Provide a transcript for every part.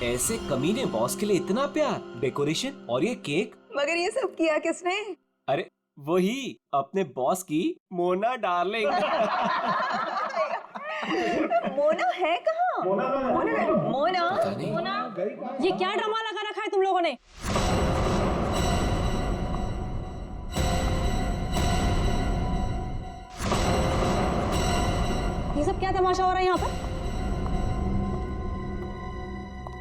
ऐसे कमीने बॉस के लिए इतना प्यार, डेकोरेशन और ये केक। मगर ये सब किया किसने? अरे वही अपने बॉस की मोना डार्लिंग। मोना है कहाँ? मोना पता नहीं। ये क्या ड्रामा लगा रखा है तुम लोगों ने? ये सब क्या तमाशा हो रहा है यहाँ पर?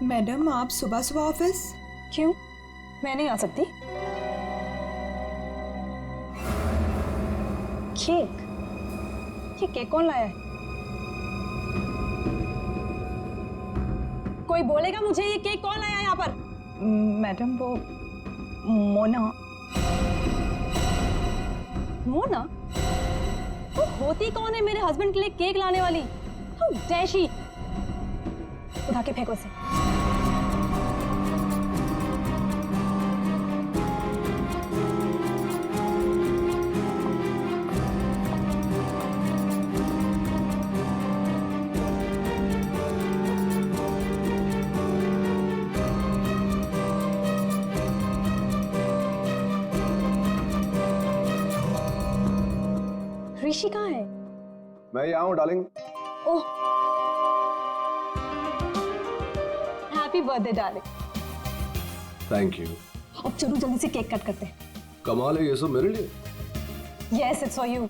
मैडम, आप सुबह सुबह ऑफिस? क्यों? मैं नहीं आ सकती। केक? ये केक कौन लाया है? कोई बोलेगा मुझे ये केक कौन लाया है यहाँ पर? मैडम, वो मोना। मोना? वो होती कौन है मेरे हस्बैंड के लिए केक लाने वाली? How dare she? उठा के फेंको इसे। ऋषि कहाँ है? मैं यहाँ हूँ darling. Oh, happy birthday darling. Thank you. अब चलो जल्दी से केक कट करते हैं। कमाल है, ये सब मेरे लिए। Yes, it's for you.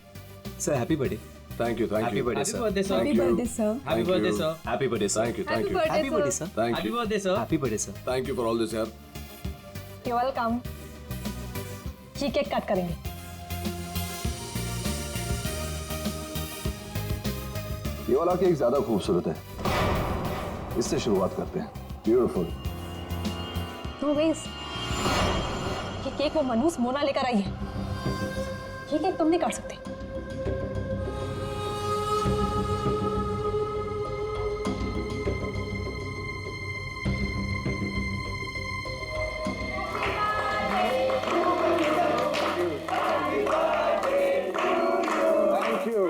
Sir happy birthday. Thank you, thank happy you. Birthday sir. Happy birthday sir. Happy birthday sir. Happy birthday sir. Thank you, thank you, happy birthday sir. Thank happy you, birthday sir. Happy birthday sir. Thank you for all this यार। You're welcome. Ji cake cut करेंगे। ये वाला cake ज्यादा खूबसूरत है, इससे शुरुआत करते हैं। ब्यूटीफुल। No ways. ये केक वो मनहूस मोना लेकर आई है। ये केक तुम नहीं काट सकते। Thank you.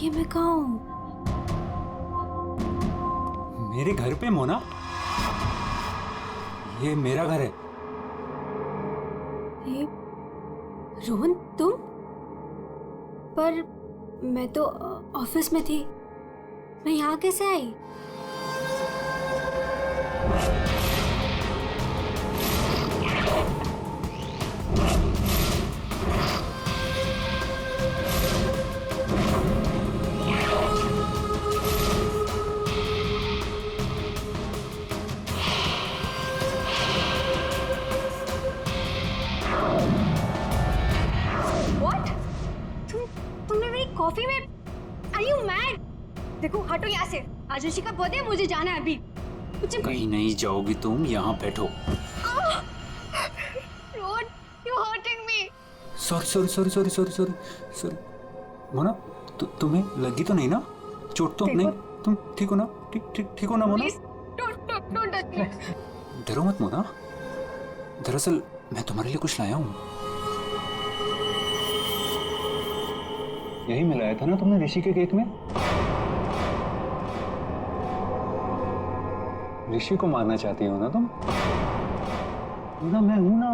ये मैं कहाँ हूँ? मेरे घर पे मोना? ये मेरा घर है। ये रोहन, तुम? पर मैं तो ऑफिस में थी। मैं यहाँ कैसे आई? तुमने मेरी कॉफी में? Are you mad? देखो, हटो यहाँ से। आज ऋषि का बर्थडे, मुझे जाना है अभी। मुझे कहीं नहीं जाओगी तुम, यहाँ बैठो। Rohan, you're hurting me. Sorry Mona, तुम्हें लगी तो नहीं ना? चोट तो नहीं? तुम ठीक हो ना? ठीक हो ना Mona? Please, don't touch me. डरो मत मोना, दरअसल मैं तुम्हारे लिए कुछ लाया हूँ। यही मिलाया था ना तुमने ऋषि के केक में? ऋषि को मारना चाहती हो ना तुम? ना मैं हूं ना,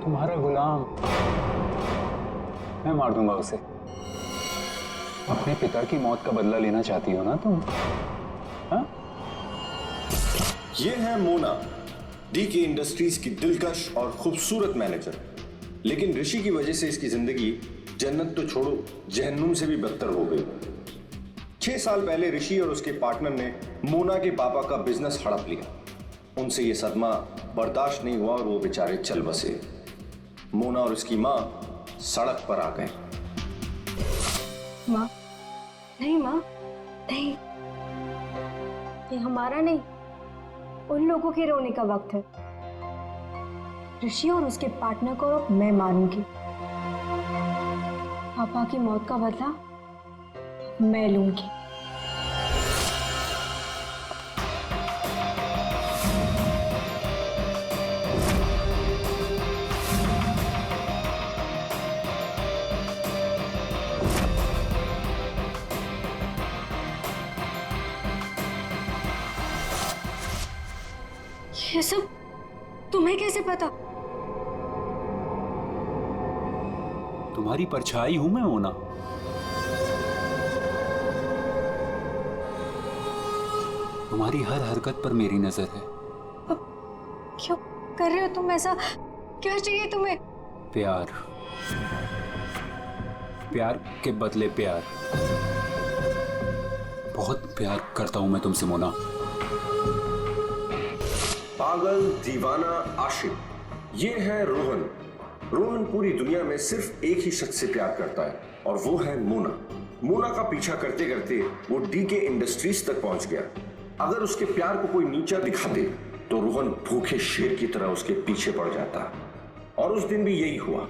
तुम्हारा गुलाम। मैं मार दूंगा उसे। अपने पिता की मौत का बदला लेना चाहती हो ना तुम? हाँ? ये है मोना, डीके इंडस्ट्रीज की दिलकश और खूबसूरत मैनेजर। लेकिन ऋषि की वजह से इसकी जिंदगी जन्नत तो छोड़ो जहन्नुम से भी बदतर हो गई। 6 साल पहले ऋषि और उसके पार्टनर ने मोना के पापा का बिजनेस हड़प लिया। उनसे ये सदमा बर्दाश्त नहीं हुआ और वो बेचारे चल बसे। मोना और उसकी माँ सड़क पर आ गए। माँ, नहीं माँ, नहीं, ये हमारा नहीं, उन लोगों के रोने का वक्त है। ऋषि और उसके पार्टनर को अब मैं मारूंगी। पापा की मौत का बदला मैं लूंगी। ये सब तुम्हें कैसे पता? तुम्हारी परछाई हूं मैं मोना। तुम्हारी हर हरकत पर मेरी नजर है। क्यों कर रहे हो तुम ऐसा? क्या चाहिए तुम्हें? प्यार, प्यार के बदले प्यार। बहुत प्यार करता हूं मैं तुमसे मोना। पागल, दीवाना, आशिक, ये है रोहन। रोहन पूरी दुनिया में सिर्फ एक ही शख्स से प्यार करता है और वो है मोना। मोना का पीछा करते करते वो डीके इंडस्ट्रीज तक पहुंच गया। अगर उसके प्यार को कोई नीचा दिखाते तो रोहन भूखे शेर की तरह उसके पीछे पड़ जाता। और उस दिन भी यही हुआ।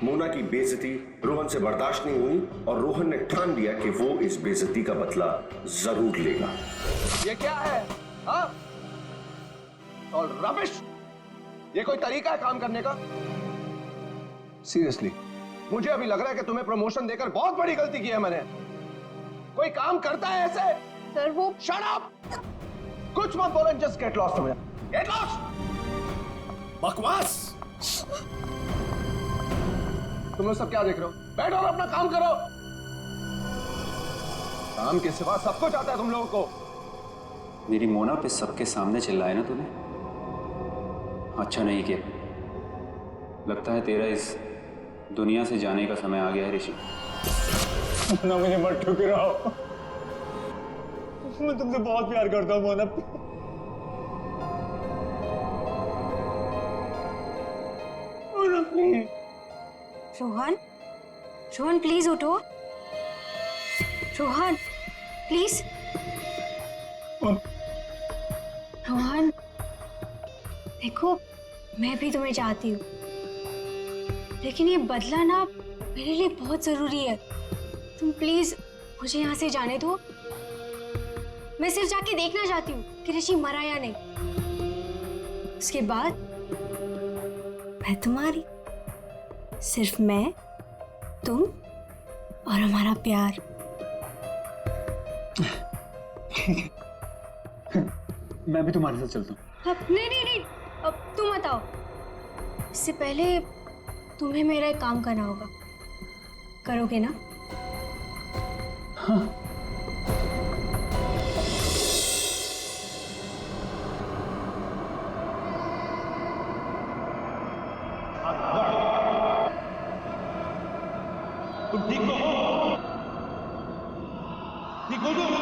मोना की बेइज्जती रोहन से बर्दाश्त नहीं हुई और रोहन ने ठान लिया कि वो इस बेइज्जती का बदला जरूर लेगा। ये क्या है? हाँ? और रबिश, ये कोई तरीका है काम करने का? सीरियसली मुझे अभी लग रहा है कि तुम्हें प्रमोशन देकर बहुत बड़ी गलती की है मैंने। कोई काम करता है ऐसे? सर वो शट अप! कुछ मत बोलो, just get lost. Get lost! बकवास! तुम लोग सब क्या देख रहे हो? बैठो और अपना काम करो। काम के सिवा सब कुछ आता है तुम लोगों को। मेरी मोना पे सबके सामने चिल्लाए ना तूने? अच्छा नहीं किया। लगता है तेरा इस दुनिया से जाने का समय आ गया है ऋषि। मोना, मुझे मत ठुकराओ। मैं तुमसे बहुत प्यार करता हूँ मोना। मोना प्लीज। रोहन, रोहन प्लीज उठो। रोहन प्लीज। रोहन देखो, मैं भी तुम्हें चाहती हूँ, लेकिन ये बदला ना मेरे लिए बहुत जरूरी है। तुम प्लीज मुझे यहाँ से जाने दो। मैं सिर्फ जाके देखना चाहती हूँ कि ऋषि मरा या नहीं। उसके बाद मैं तुम्हारी, सिर्फ मैं, तुम और हमारा प्यार। मैं भी तुम्हारे साथ चलता हूँ। अब नहीं, अब तुम बताओ। इससे पहले तुम्हें मेरा एक काम करना होगा। करोगे ना? हाँ। तुम ठीक तो हो? ठीक हो तुम?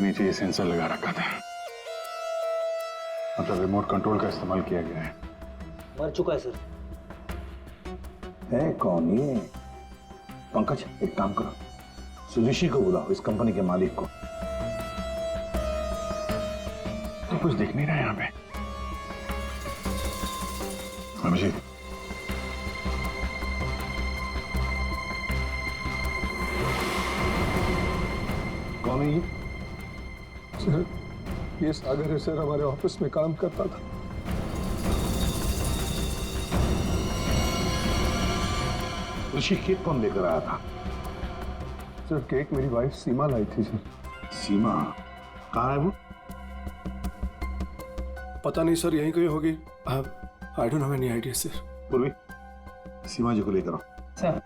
नीचे ये सेंसर लगा रखा था, मतलब रिमोट कंट्रोल का इस्तेमाल किया गया है। मर चुका है सर। है कौन ये? पंकज, एक काम करो, सुजुशी को बुलाओ, इस कंपनी के मालिक को। तो कुछ दिख नहीं रहा है यहाँ पे। अभिजीत, कौन है ये? सर, ये सागर है सर, हमारे ऑफिस में काम करता था। ऋषि केक कौन लेकर आया था? सर, केक मेरी वाइफ सीमा लाई थी सर। सीमा कहाँ है वो? पता नहीं सर, यहीं कहीं होगी। I don't have any idea sir. पूर्वी, सीमा जी को लेकर आओ। सर।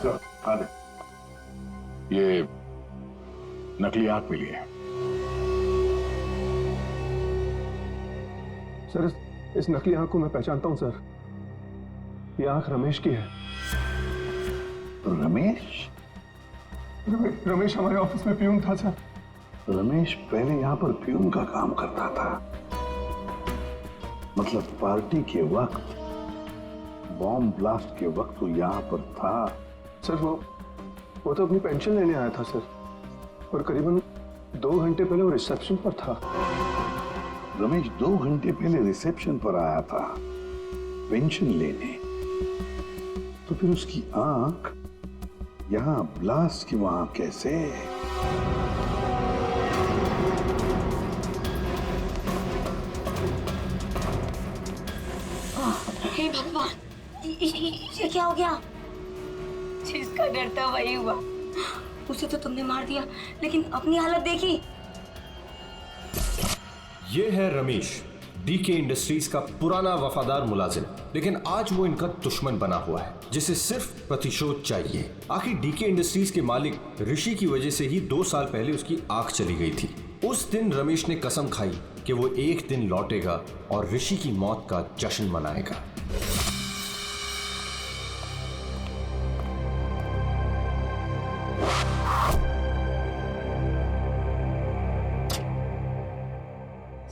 चलो, आ दे। ये नकली आंख मिली है। सर, इस नकली आंख को मैं पहचानता हूँ सर। ये आंख रमेश की है। रमेश? रमेश हमारे ऑफिस में प्यून था सर। रमेश पहले यहाँ पर प्यून का काम करता था, मतलब पार्टी के वक्त, बॉम्ब ब्लास्ट के वक्त वो यहाँ पर था। सर, वो तो अपनी पेंशन लेने आया था सर, और करीबन 2 घंटे पहले वो रिसेप्शन पर था। रमेश 2 घंटे पहले रिसेप्शन पर आया था पेंशन लेने, तो फिर उसकी आंख यहाँ ब्लास्ट की वहां कैसे? हे भगवान, ये क्या हो गया? जिसका डर था वही हुआ। उसे तो तुमने मार दिया, लेकिन अपनी हालत देखी। ये है रमेश, डीके इंडस्ट्रीज का पुराना वफादार मुलाजिम, लेकिन आज वो इनका दुश्मन बना हुआ है, जिसे सिर्फ प्रतिशोध चाहिए। आखिर डीके इंडस्ट्रीज के मालिक ऋषि की वजह से ही 2 साल पहले उसकी आंख चली गई थी। उस दिन रमेश ने कसम खाई कि वो एक दिन लौटेगा और ऋषि की मौत का जश्न मनाएगा।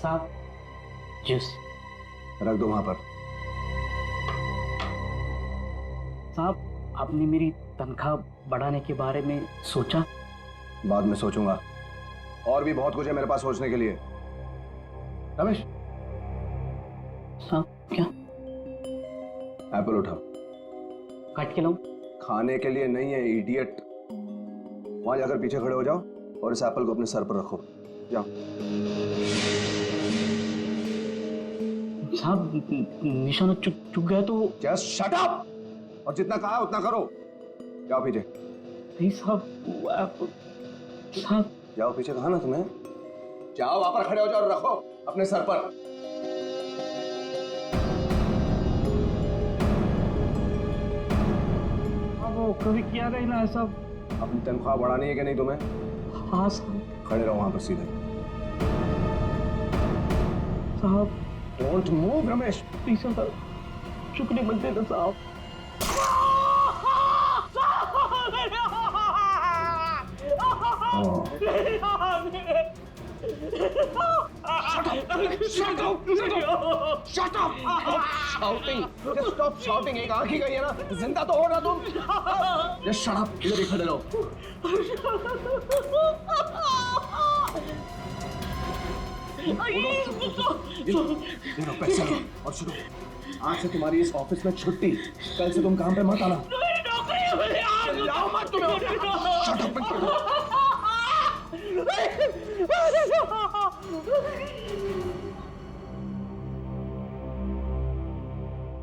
साहब, जूस रख दो वहां पर। साहब, आपने मेरी तनख्वाह बढ़ाने के बारे में सोचा? बाद में सोचूंगा, और भी बहुत कुछ है मेरे पास सोचने के लिए। रमेश, साहब क्या? एप्पल उठाओ। काट के लाऊं? खाने के लिए नहीं है इडियट। वहां जाकर पीछे खड़े हो जाओ और इस एप्पल को अपने सर पर रखो। जाओ। साहब, निशाना चुक गया तो? जस्ट शट अप, और जितना कहा उतना करो। जाओ पीछे। नहीं साहब, साहब जाओ पीछे, कहा ना तुम्हें? जाओ, वहां पर खड़े हो जाओ और रखो अपने सर पर। अब वो कभी किया नहीं ना साहब। अपनी तनख्वाह बढ़ानी है कि नहीं तुम्हें? हाँ साहब। खड़े रहो वहां पर सीधे। साहब डोंट मूव रमेश। प्लीज साहब, चुकने मत देना साहब। Shut up! Shouting! Just stop shouting. एक आंख ही गई है ना, जिंदा तो हो ना तुम? Just shut up. इधर ही खड़े रहो। ये लो पैसे लो और सुनो, आज से तुम्हारी इस ऑफिस में छुट्टी। कल से तुम काम पे मत आना। जाओ मत तुम। Shut up!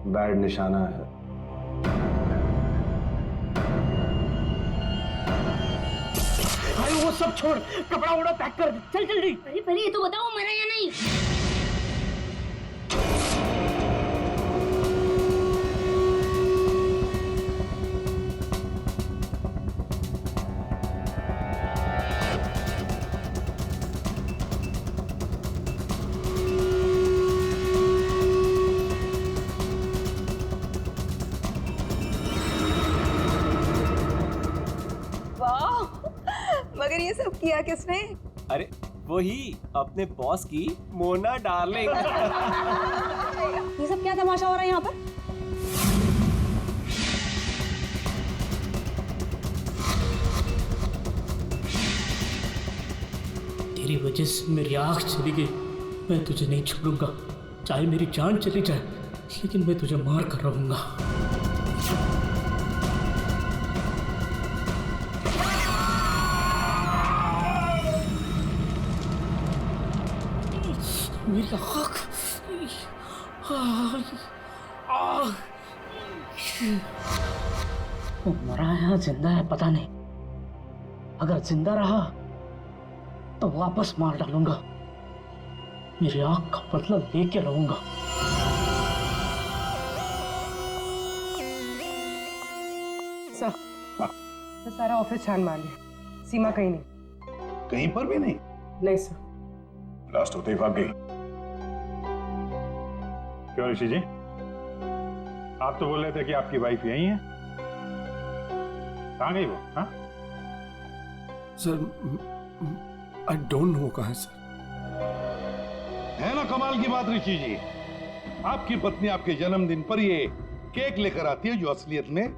बैड निशाना है। भाई वो सब छोड़, कपड़ा वपड़ा पैक कर, चल जल्दी। पहले ये तो बताओ मरा या नहीं? किया किसने? अरे वही अपने बॉस की मोना डार्लिंग। ये सब क्या तमाशा हो रहा है यहाँ पर? तेरी वजह से मेरी आँख चली गई। मैं तुझे नहीं छोड़ूंगा, चाहे मेरी जान चली जाए, लेकिन मैं तुझे मार कर रहूंगा। मेरी आँख, वो मरा है या जिंदा है पता नहीं। अगर जिंदा रहा तो वापस मार डालूंगा। मेरी आंख का बदला लेके रहूंगा। सर, तो सारा ऑफिस छान मार लिया, सीमा कहीं नहीं। कहीं पर भी नहीं? नहीं सर। लास्ट होते ही भाग गई। क्यों ऋषि जी, आप तो बोल रहे थे कि आपकी वाइफ यही है, कहाँ गई वो? हाँ सर, आई डोंट नो कहाँ है सर। है ना कमाल की बात ऋषि जी, आपकी पत्नी आपके जन्मदिन पर ये केक लेकर आती है जो असलियत में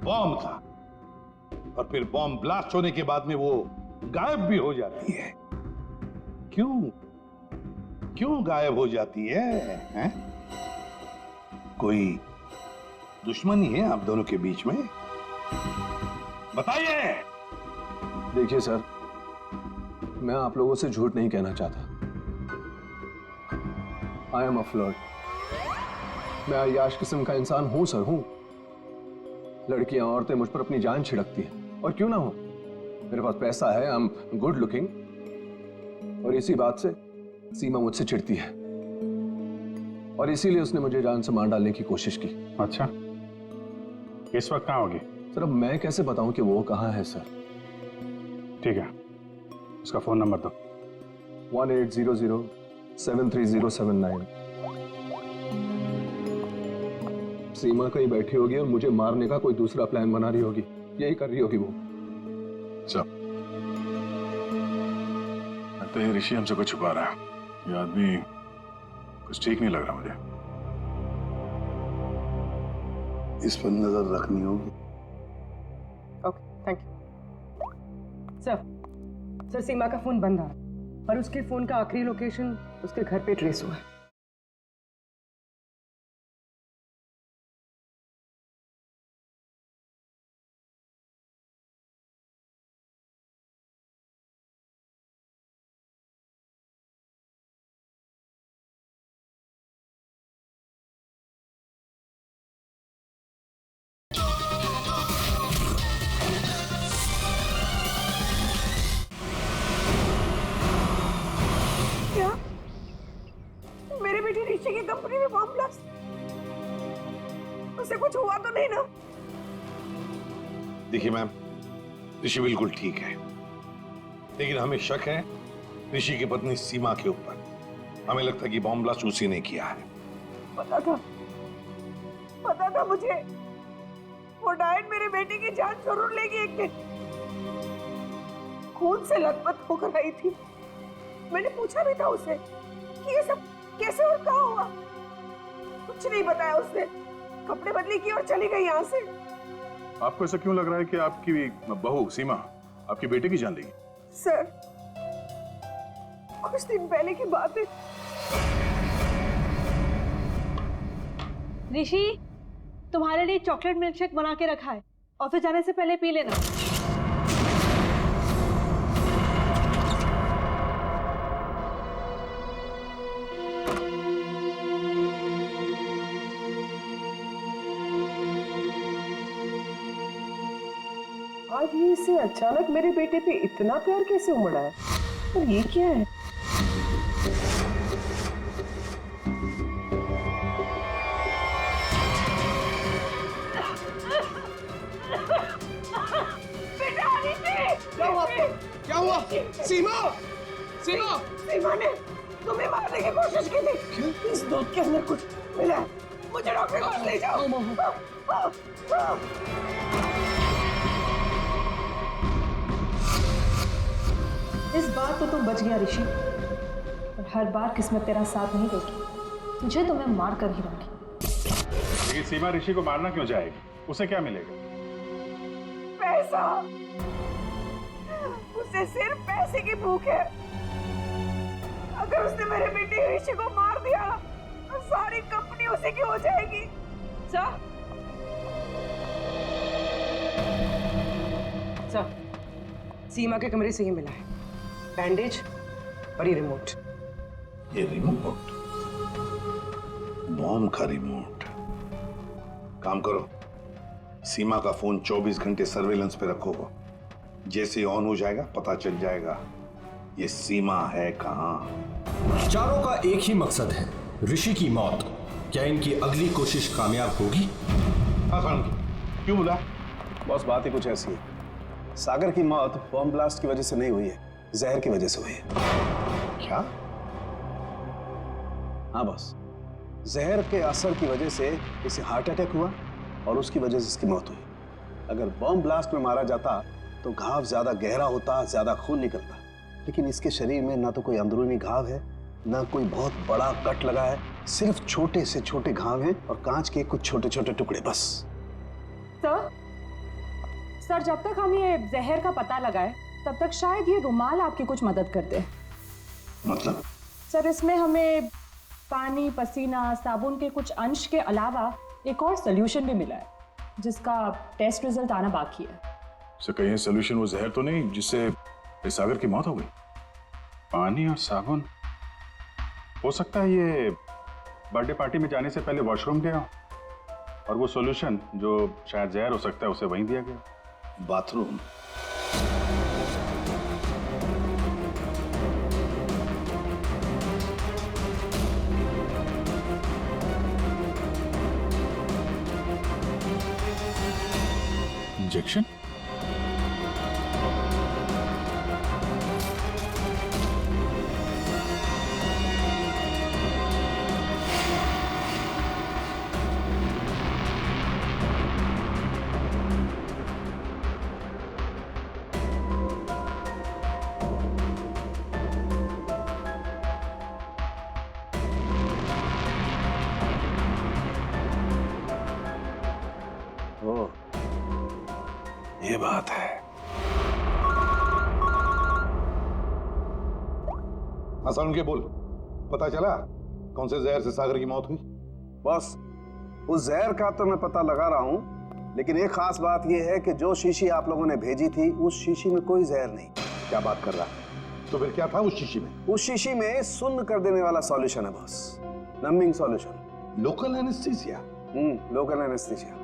बॉम्ब था, और फिर बॉम्ब ब्लास्ट होने के बाद में वो गायब भी हो जाती है। क्यों क्यों गायब हो जाती है, हैं? कोई दुश्मनी है आप दोनों के बीच में? बताइए। देखिए सर, मैं आप लोगों से झूठ नहीं कहना चाहता। I am a flirt. मैं अय्याश किस्म का इंसान हूं सर, हूं। लड़कियां, औरतें मुझ पर अपनी जान छिड़कती हैं, और क्यों ना हो। मेरे पास पैसा है, आई एम गुड लुकिंग, और इसी बात से सीमा मुझसे चिढ़ती है, और इसीलिए उसने मुझे जान से मार डालने की कोशिश की। अच्छा, इस वक्त कहाँ होगी? सर अब मैं कैसे बताऊं कि वो कहाँ है सर? ठीक है, उसका फोन नंबर दो। 1800-73079। सीमा कहीं बैठी होगी और मुझे मारने का कोई दूसरा प्लान बना रही होगी, यही कर रही होगी वो। सब लगता है ऋषि हमसे कुछ छुपा रहा है। ये आदमी कुछ ठीक नहीं लग रहा मुझे। इस पर नजर रखनी होगी। Okay, thank you. सर, सीमा का फोन बंद आ रहा है, और उसके फोन का आखिरी लोकेशन उसके घर पे ट्रेस हुआ है। ऋषि की कंपनी में बम ब्लास्ट, उसे कुछ हुआ तो नहीं ना? देखिए मैम, ऋषि बिल्कुल ठीक है, लेकिन हमें शक है ऋषि की पत्नी सीमा के ऊपर। हमें लगता है कि बॉम्ब ब्लास्ट उसी ने किया है। पता था मुझे, वो डायन मेरे बेटे की जान जरूर लेगी एक दिन। खून से लथपथ होकर आई थी। मैंने पूछा भी था उसे कि ये सब कैसे और कहाँ हुआ। कुछ नहीं बताया उसने। कपड़े बदली की और चली गई यहाँ से। आपको ऐसा क्यों लग रहा है कि आपकी बहू सीमा आपकी बेटे की जान लेगी? सर, कुछ दिन पहले की बात है। ऋषि, तुम्हारे लिए चॉकलेट मिल्कशेक बना के रखा है, ऑफिस जाने से पहले पी लेना। आज ये इससे अचानक मेरे बेटे पे इतना प्यार कैसे उमड़ा है? और ये क्या है? क्या हुआ? सीमा! सीमा! सीमा ने तुम्हें मारने की कोशिश की थी। इस दूध के अंदर कुछ मिला है। मुझे डॉक्टर के पास ले जाओ। इस बार तो तुम बच गया ऋषि, और हर बार किस्मत तेरा साथ नहीं देगी। तुझे तो मैं मार कर ही रहूंगी। लेकिन सीमा ऋषि को मारना क्यों चाहेगी? उसे क्या मिलेगा? पैसा। उसे सिर्फ पैसे की भूख है। अगर उसने मेरे बेटे ऋषि को मार दिया तो सारी कंपनी उसी की हो जाएगी। जा सीमा के कमरे से ही मिला है बैंडेज और ये रिमोट। ये रिमोट? बॉम्ब का रिमोट? काम करो, सीमा का फोन 24 घंटे सर्वेलेंस पे रखो। जैसे ऑन हो जाएगा पता चल जाएगा ये सीमा है कहां। चारों का एक ही मकसद है, ऋषि की मौत। क्या इनकी अगली कोशिश कामयाब होगी? क्यों बोला? बॉस बात ही कुछ ऐसी है। सागर की मौत बॉम्ब ब्लास्ट की वजह से नहीं हुई है, जहर की वजह से हुई है। क्या? हाँ बॉस, जहर के असर की वजह से इसे हार्ट अटैक हुआ और उसकी वजह से इसकी मौत हुई। अगर बॉम्ब ब्लास्ट में मारा जाता तो घाव ज्यादा गहरा होता, ज्यादा खून निकलता, लेकिन इसके शरीर में ना तो कोई अंदरूनी घाव है, ना कोई बहुत बड़ा कट लगा है। सिर्फ छोटे से छोटे घाव हैं और कांच के कुछ छोटे छोटे टुकड़े बस। सर जब तक हम ये जहर का पता लगाए तब तक शायद ये रुमाल आपकी कुछ मदद कर दे। मतलब? सर इसमें हमें पानी, पसीना, साबुन के कुछ अंश के अलावा एक और सोल्यूशन भी मिला है जिसका टेस्ट रिजल्ट आना बाकी है। सर कहीं सोल्यूशन वो जहर तो नहीं जिससे सागर की मौत हो गई? पानी और साबुन? हो सकता है ये बर्थडे पार्टी में जाने से पहले वॉशरूम गया और वो सॉल्यूशन जो शायद जहर हो सकता है उसे वहीं दिया गया। बाथरूम? इंजेक्शन? ये बात है। हसन के बोल, पता चला कौन से जहर से सागर की मौत हुई? बॉस उस जहर का तो मैं पता लगा रहा हूं, लेकिन एक खास बात यह है कि जो शीशी आप लोगों ने भेजी थी उस शीशी में कोई जहर नहीं। क्या बात कर रहा है? तो फिर क्या था उस शीशी में? उस शीशी में सुन्न कर देने वाला सॉल्यूशन है boss, numbing solution. Local anaesthesia? Local anaesthesia.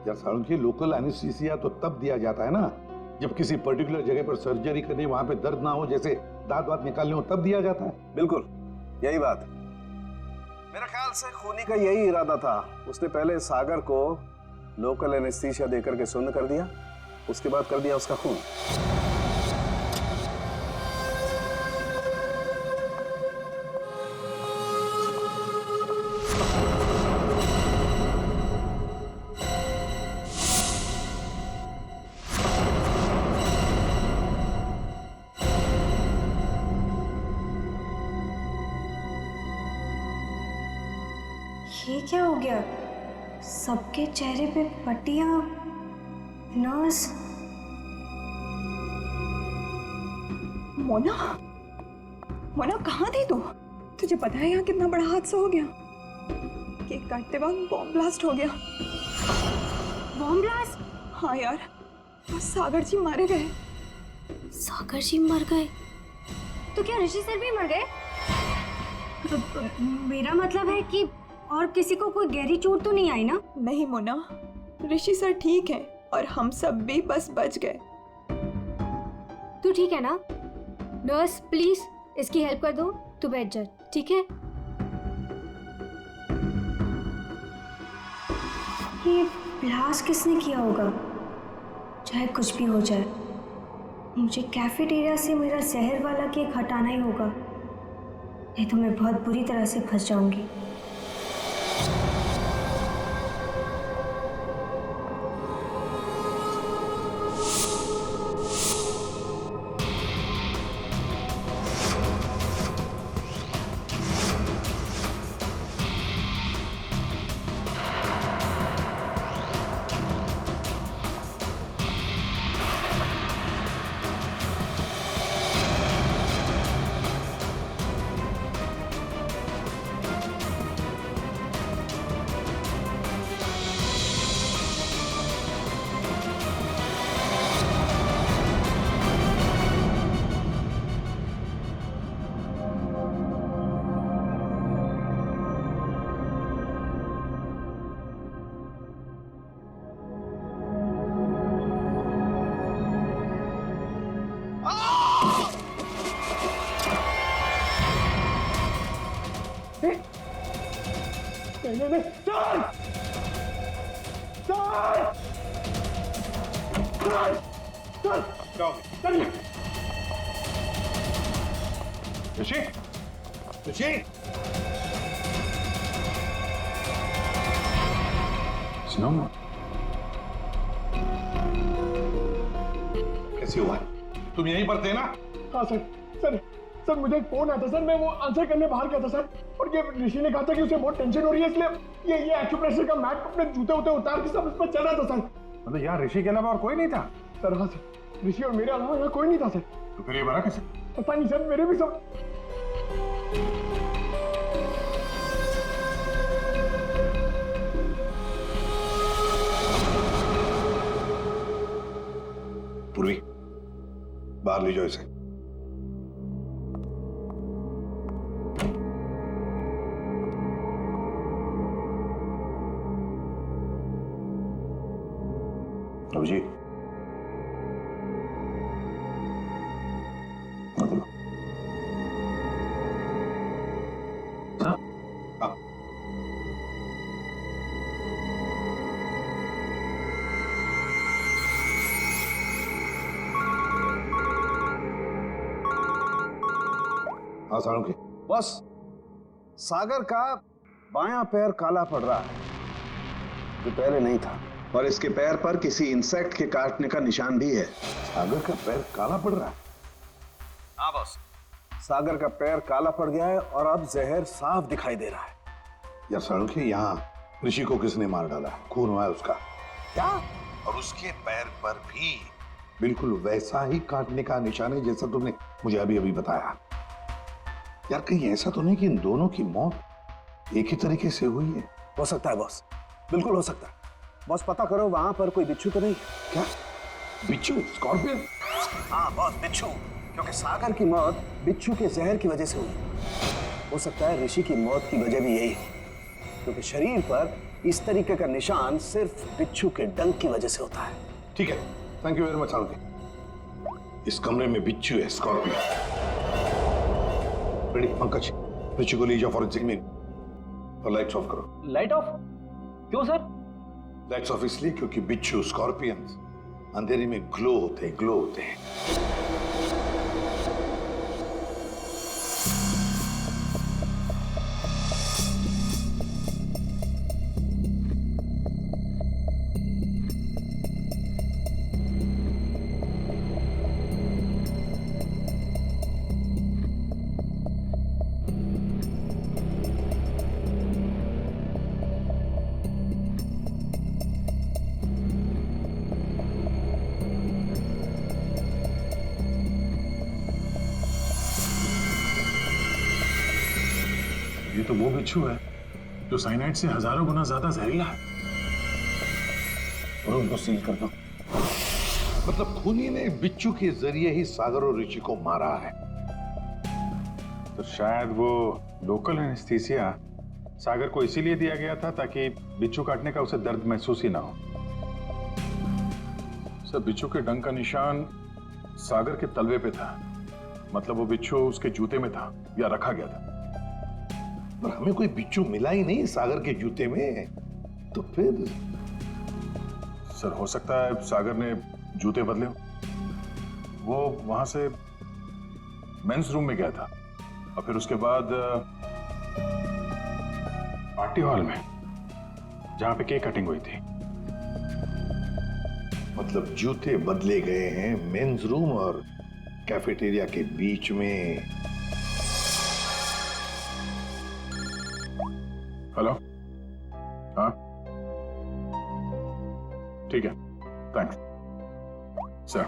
यार सारुण की लोकल एनेस्थीसिया तो तब दिया जाता है ना जब किसी पर्टिकुलर जगह पर सर्जरी करनी, वहां पे दर्द ना हो, जैसे दांत वात निकालने हो, तब दिया जाता है। बिल्कुल यही बात। मेरा ख्याल से खूनी का यही इरादा था। उसने पहले सागर को लोकल एनेस्थीसिया देकर के सुन्न कर दिया, उसके बाद कर दिया उसका खून। ये क्या हो गया? सबके चेहरे पे पट्टियां, नर्स। मोना, मोना कहाँ थी तू? तुझे पता है यहाँ कितना बड़ा हादसा हो गया? केक काटते वक्त बॉम्ब ब्लास्ट हो गया। Bomb blast? हाँ यार, बस सागर जी मारे गए। सागर जी मर गए? तो क्या ऋषि सर भी मर गए? मेरा मतलब है कि और किसी को कोई गहरी चोट तो नहीं आई ना? नहीं मोना, ऋषि सर ठीक है और हम सब भी बस बच गए। तू ठीक है ना? नर्स प्लीज इसकी हेल्प कर दो, तू बैठ जा, ठीक है? ये ब्लास्ट किसने किया होगा? चाहे कुछ भी हो जाए, मुझे कैफेटेरिया से मेरा जहर वाला केक हटाना ही होगा, नहीं तो मैं बहुत बुरी तरह से फंस जाऊंगी। नहीं नहीं सर सर सर सर चलिए ऋषि ऋषि सुनो कैसे हुआ? तुम यहीं पर थे ना? हाँ सर सर सर मुझे एक फोन आया था सर, मैं वो आंसर करने बाहर गया था सर, और ये ऋषि ने कहा था कि उसे बहुत टेंशन हो रही है, इसलिए ये एक्यूप्रेशर का मैट अपने जूते उते उतार के सब इस पर चल रहा था सर। मतलब यार ऋषि के अलावा और कोई नहीं था? सर हाँ सर, ऋषि और मेरे अलावा यहाँ कोई नहीं था सर। तो फिर ये बना कैसे? पता नहीं सर, मेरे भी सब पूर्वी, बाहर ले जाओ इसे। अभिजीत, मतलब हाँ हाँ हाँ साणु के बस सागर का बायां पैर काला पड़ रहा है, जो पहले नहीं था, और इसके पैर पर किसी इंसेक्ट के काटने का निशान भी है। सागर का पैर काला पड़ रहा है? हाँ बॉस, सागर का पैर काला पड़ गया है और अब जहर साफ दिखाई दे रहा है। यार साणु के, यहाँ ऋषि को किसने मार डाला? खून हुआ है उसका। क्या? और उसके पैर पर भी बिल्कुल वैसा ही काटने का निशान है जैसा तुमने मुझे अभी अभी बताया। यार कहीं ऐसा तो नहीं कि इन दोनों की मौत एक ही तरीके से हुई है? हो सकता है बॉस, बिल्कुल हो सकता है। बॉस पता करो वहां पर कोई बिच्छू तो नहीं? क्या बिच्छू? स्कॉर्पियन? हाँ बॉस, बिच्छू, क्योंकि सागर की मौत बिच्छू के जहर की वजह से हुई। हो सकता है ऋषि की मौत की वजह भी यही हो, क्योंकि शरीर पर इस तरीके का निशान सिर्फ बिच्छू के डंक की वजह से होता है। ठीक है, थैंक यू वेरी मच साणु के। इस कमरे में बिच्छू है, स्कॉर्पियन। रेडी पंकज, ऋषि को ले जाओ फॉरेंसिक में और लाइट्स ऑफ करो। Light of? क्यों सर? लाइट्स ऑफ इसलिए क्योंकि बिच्छू, स्कॉर्पियंस अंधेरे में ग्लो होते हैं। ये तो वो बिच्छू है जो साइनाइड से हजारों गुना ज्यादा जहरीला है। और उनको सील कर दो। मतलब खूनी ने बिच्छू के जरिए ही सागर और ऋषि को मारा है। तो शायद वो लोकल एनेस्थीसिया सागर को इसीलिए दिया गया था ताकि बिच्छू काटने का उसे दर्द महसूस ही ना हो। सर, बिच्छू के डंक का निशान सागर के तलवे पे था, मतलब वो बिच्छू उसके जूते में था या रखा गया था। पर हमें कोई बिच्छू मिला ही नहीं सागर के जूते में, तो फिर? सर, हो सकता है सागर ने जूते बदले हो। वो वहां से मेंस रूम में गया था और फिर उसके बाद पार्टी हॉल में जहां पे केक कटिंग हुई थी। मतलब जूते बदले गए हैं मेंस रूम और कैफेटेरिया के बीच में। हेलो, हाँ ठीक है, थैंक्स सर।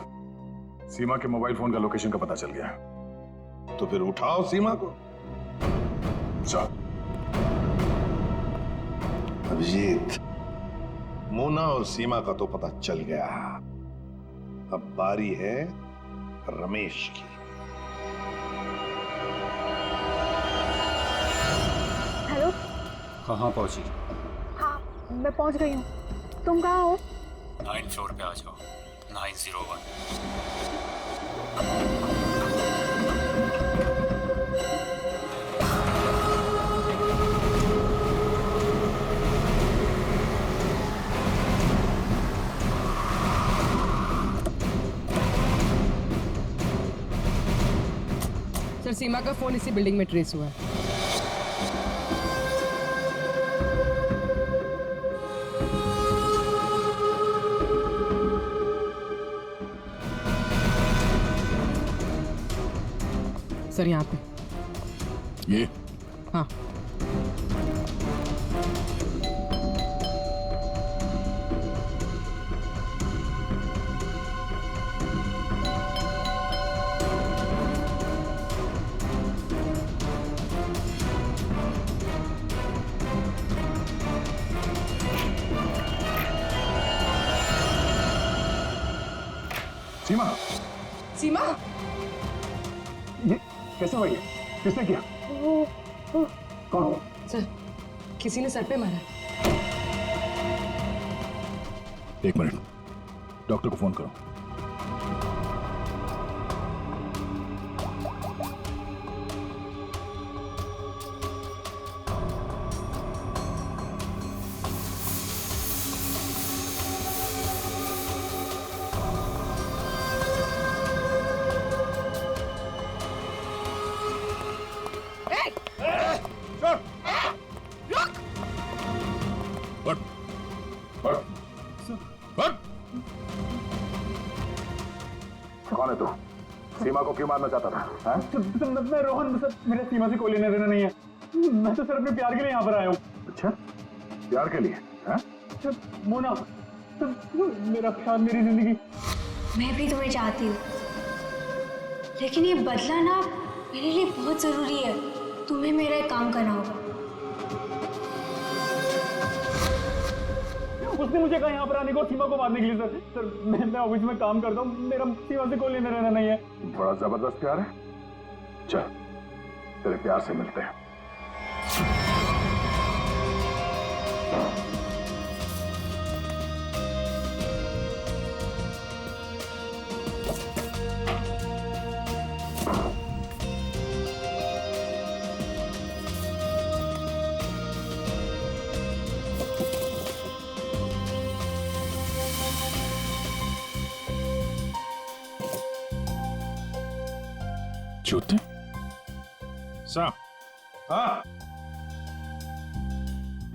सीमा के मोबाइल फोन का लोकेशन का पता चल गया है। तो फिर उठाओ सीमा को। सर, अभिजीत, मोना और सीमा का तो पता चल गया, अब बारी है रमेश की। हेलो। कहाँ पहुंची? हाँ, मैं पहुंच गई हूँ। तुम कहाँ हो? 9th फ्लोर पे आ जाओ, 901। सीमा का फोन इसी बिल्डिंग में ट्रेस हुआ है। सर यहाँ पे। ये हाँ। सीमा, सीमा, ये कैसे हुआ? ये किसने किया? कौन? सर किसी ने सर पे मारा। एक मिनट, डॉक्टर को फोन करो। कौन है तू? सीमा को क्यों मारना चाहता था? मैं रोहन, सर मेरा सीमा से कोई लेना देना नहीं है। मैं तो सर अपने प्यार के लिए यहाँ पर आया हूँ। अच्छा, प्यार के लिए? हाँ? मोना, मेरा प्यार, मेरी जिंदगी। मैं भी तुम्हें चाहती हूँ, लेकिन ये बदला ना मेरे लिए बहुत जरूरी है। तुम्हें मेरा एक काम करना होगा। उसने मुझे कहा यहाँ पर आने को, सीमा को मारने के लिए। सर मैं ऑफिस में काम करता हूँ, मेरा सीमा से कोई लेना देना नहीं है। बड़ा जबरदस्त प्यार है। चल, तेरे प्यार से मिलते हैं। जूते? सर, हाँ,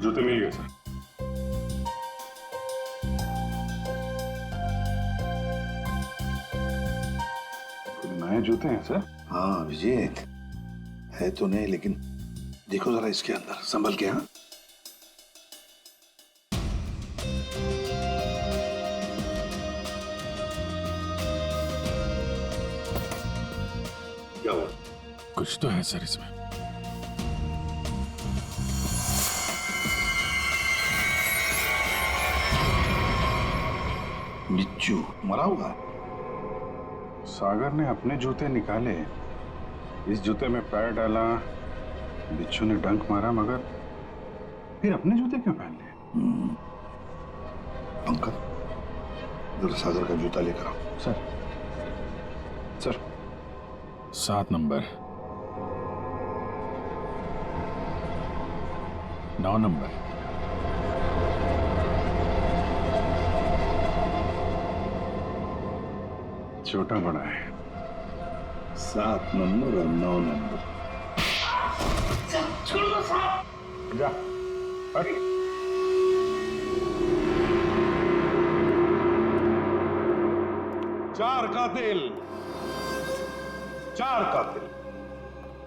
जूते मिल गए सर। नए जूते हैं सर? हाँ विजेत, है तो नहीं, लेकिन देखो जरा इसके अंदर, संभल के। हाँ, क्या हुआ? कुछ तो है सर इसमें। बिच्छू मरा हुआ है। सागर ने अपने जूते निकाले, इस जूते में पैर डाला, बिच्छू ने डंक मारा, मगर फिर अपने जूते क्यों पहन लिए? अंकल, जरा सागर का जूता लेकर आओ। सर, सर 7 नंबर, 9 नंबर, छोटा बड़ा है। 7 नंबर और 9 नंबर। जा, हट। चार कातिल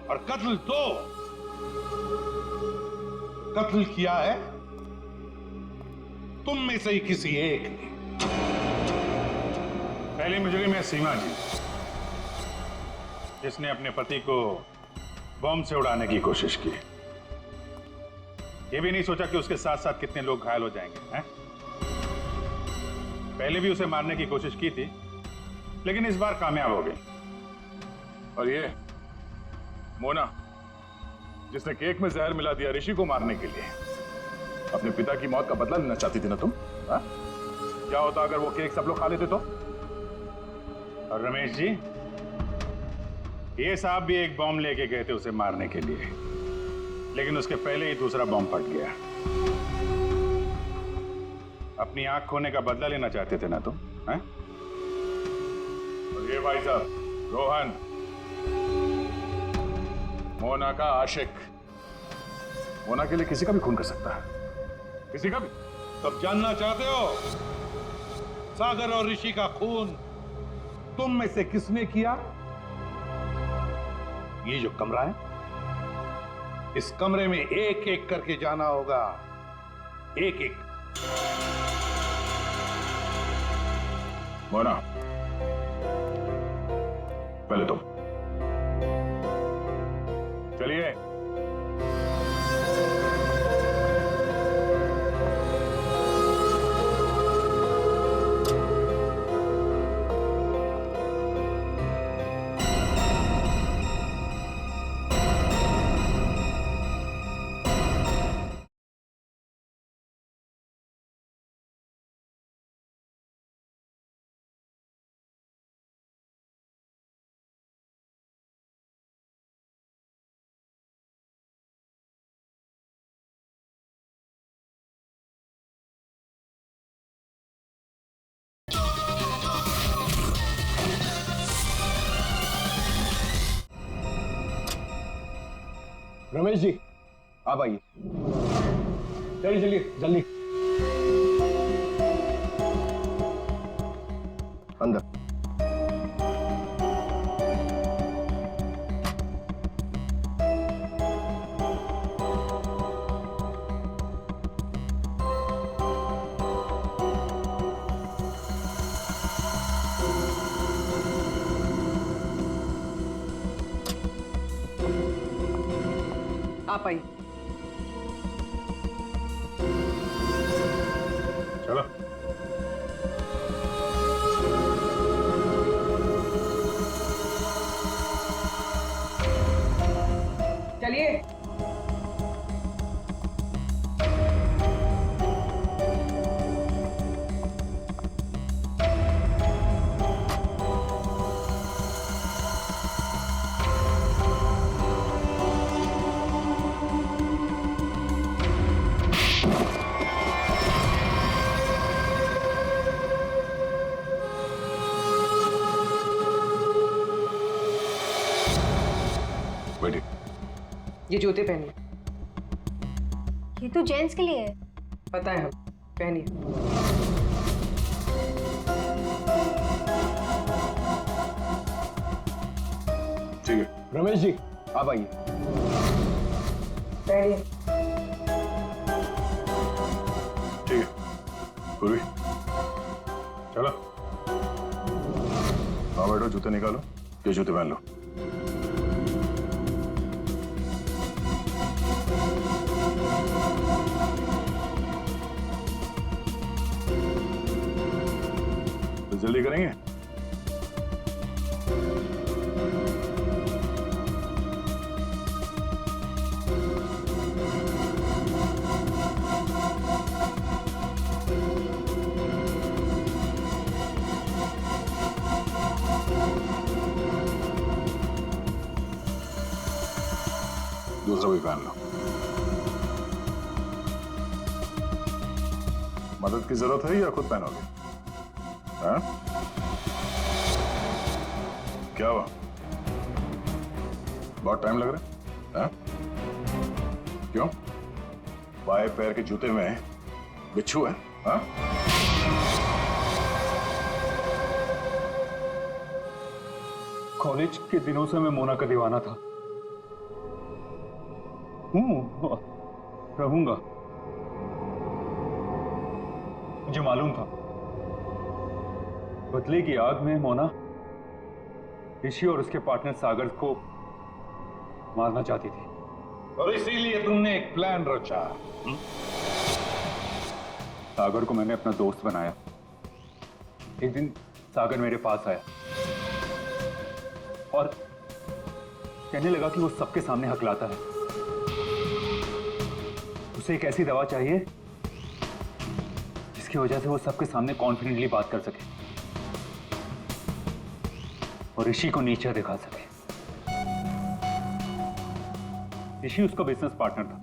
और कत्ल 2। कत्ल किया है तुम में से ही किसी एक ने। पहली मुजरिम है सीमा जी, जिसने अपने पति को बम से उड़ाने की कोशिश की। ये भी नहीं सोचा कि उसके साथ साथ कितने लोग घायल हो जाएंगे, हैं? पहले भी उसे मारने की कोशिश की थी, लेकिन इस बार कामयाब हो गई। और ये मोना, जिसने केक में जहर मिला दिया ऋषि को मारने के लिए, अपने पिता की मौत का बदला लेना चाहती थी ना तुम? हा? क्या होता अगर वो केक सब लोग खा लेते तो? और रमेश जी, ये साहब भी एक बॉम्ब लेके गए थे उसे मारने के लिए, लेकिन उसके पहले ही दूसरा बॉम्ब फट गया। अपनी आंख खोने का बदला लेना चाहते थे ना तुम, हैं? और ये भाई साहब रोहन, मोना का आशिक मोना के लिए किसी का भी खून कर सकता है, किसी का भी। तब जानना चाहते हो सागर और ऋषि का खून तुम में से किसने किया? ये जो कमरा है, इस कमरे में एक एक करके जाना होगा, एक एक। मोना, पहले तुम चलिए। रमेश जी, आप आइए। चलिए चलिए जल्दी अंदर। आप आइए। चलो। चलिए। बैठिए। ये जूते पहनिए। ये तो जेंट्स के लिए है। पता है, हम पहनिए। ठीक है। रमेश जी, आप आइए। पहनिए। ठीक है। पूर्वी, चलो। हाँ बैठो, जूते निकालो। ये जूते पहन लो। तो जल्दी करेंगे। दूसरा भी पहन लो। मदद की जरूरत है या खुद पहनोगे? हाँ? क्या हुआ? बहुत टाइम लग रहा है? हाँ? क्यों? बाएं पैर के जूते में बिच्छू है? हाँ? कॉलेज के दिनों से मैं मोना का दीवाना था। रहूंगा। मुझे मालूम था बदले की आग में मोना ऋषि और उसके पार्टनर सागर को मारना चाहती थी, और इसीलिए तुमने एक प्लान रचा। सागर को मैंने अपना दोस्त बनाया। एक दिन सागर मेरे पास आया और कहने लगा कि वो सबके सामने हकलाता है। उसे एक ऐसी दवा चाहिए जिसकी वजह से वो सबके सामने कॉन्फिडेंटली बात कर सके और ऋषि को नीचा दिखा सके। ऋषि उसका बिजनेस पार्टनर था,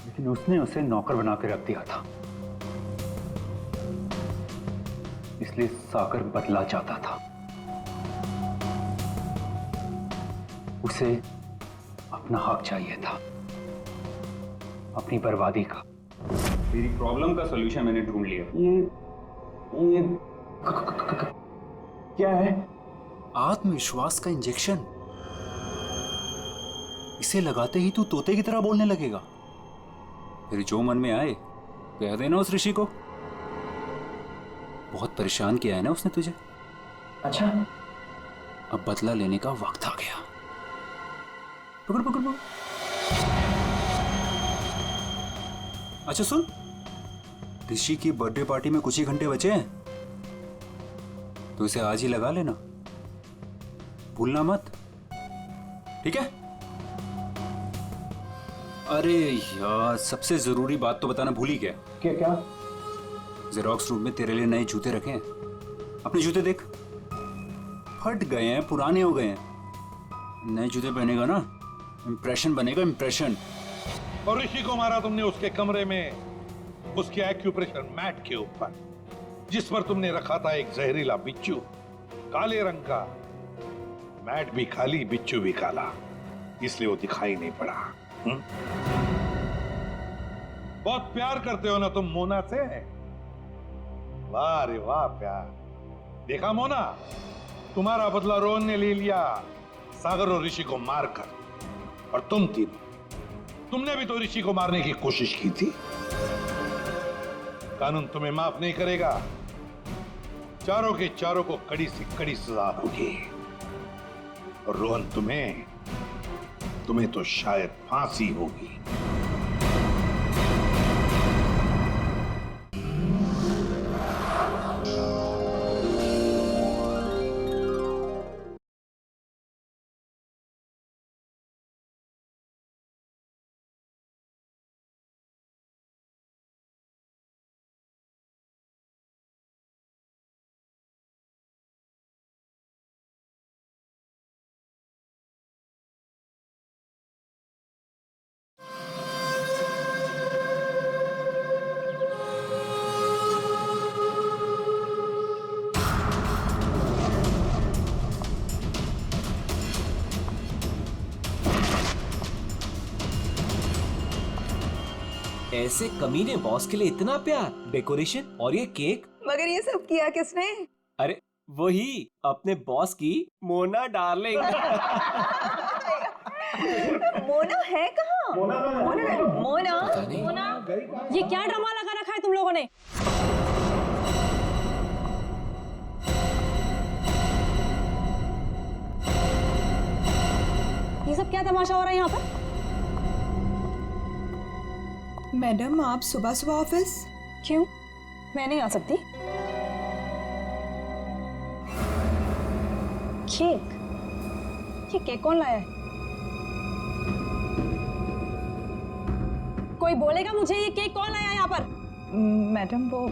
लेकिन उसने उसे नौकर बना के रख दिया था। इसलिए सागर बदला चाहता था। उसे अपना हक चाहिए था, अपनी बर्बादी का। मेरी प्रॉब्लम का सॉल्यूशन मैंने ढूंढ लिया। ये क्या है? आत्मविश्वास का इंजेक्शन। इसे लगाते ही तू तोते की तरह बोलने लगेगा। फिर जो मन में आए कह देना उस ऋषि को। बहुत परेशान किया है ना उसने तुझे। अच्छा, अब बदला लेने का वक्त आ गया। पकड़ पकड़ पकड़। अच्छा सुन, ऋषि की बर्थडे पार्टी में कुछ ही घंटे बचे हैं, तो इसे आज ही लगा लेना, भूलना मत, ठीक है? अरे यार, सबसे जरूरी बात तो बताना भूल ही गया। क्या क्या? जेरोक्स रूम में तेरे लिए नए जूते रखे हैं। अपने जूते देख, फट गए हैं, पुराने हो गए हैं। नए जूते पहनेगा ना, इंप्रेशन बनेगा, इंप्रेशन। और ऋषि को मारा तुमने उसके कमरे में, उसके एक्यूप्रेशर मैट के ऊपर, जिस पर तुमने रखा था एक जहरीला बिच्छू, काले रंग का। मैट भी खाली, बिच्छू भी काला, इसलिए वो दिखाई नहीं पड़ा। बहुत प्यार करते हो ना तुम मोना से? वाह रे वाह प्यार। देखा मोना, तुम्हारा बदला रोहन ने ले लिया सागर और ऋषि को मारकर। और तुम तुमने भी तो ऋषि को मारने की कोशिश की थी। कानून तुम्हें माफ नहीं करेगा। चारों के चारों को कड़ी से कड़ी सजा होगी। और रोहन, तुम्हें तो शायद फांसी होगी। ऐसे कमीने बॉस के लिए इतना प्यार, डेकोरेशन और ये केक। मगर ये सब किया किसने? अरे वही अपने बॉस की मोना डार्लिंग। मोना है कहाँ? मोना? ये क्या ड्रामा लगा रखा है तुम लोगों ने? ये सब क्या तमाशा हो रहा है यहाँ पर? मैडम, आप सुबह सुबह ऑफिस? क्यों, मैं नहीं आ सकती? केक? ये केक कौन लाया है? कोई बोलेगा मुझे ये केक कौन लाया है यहाँ पर? मैडम, वो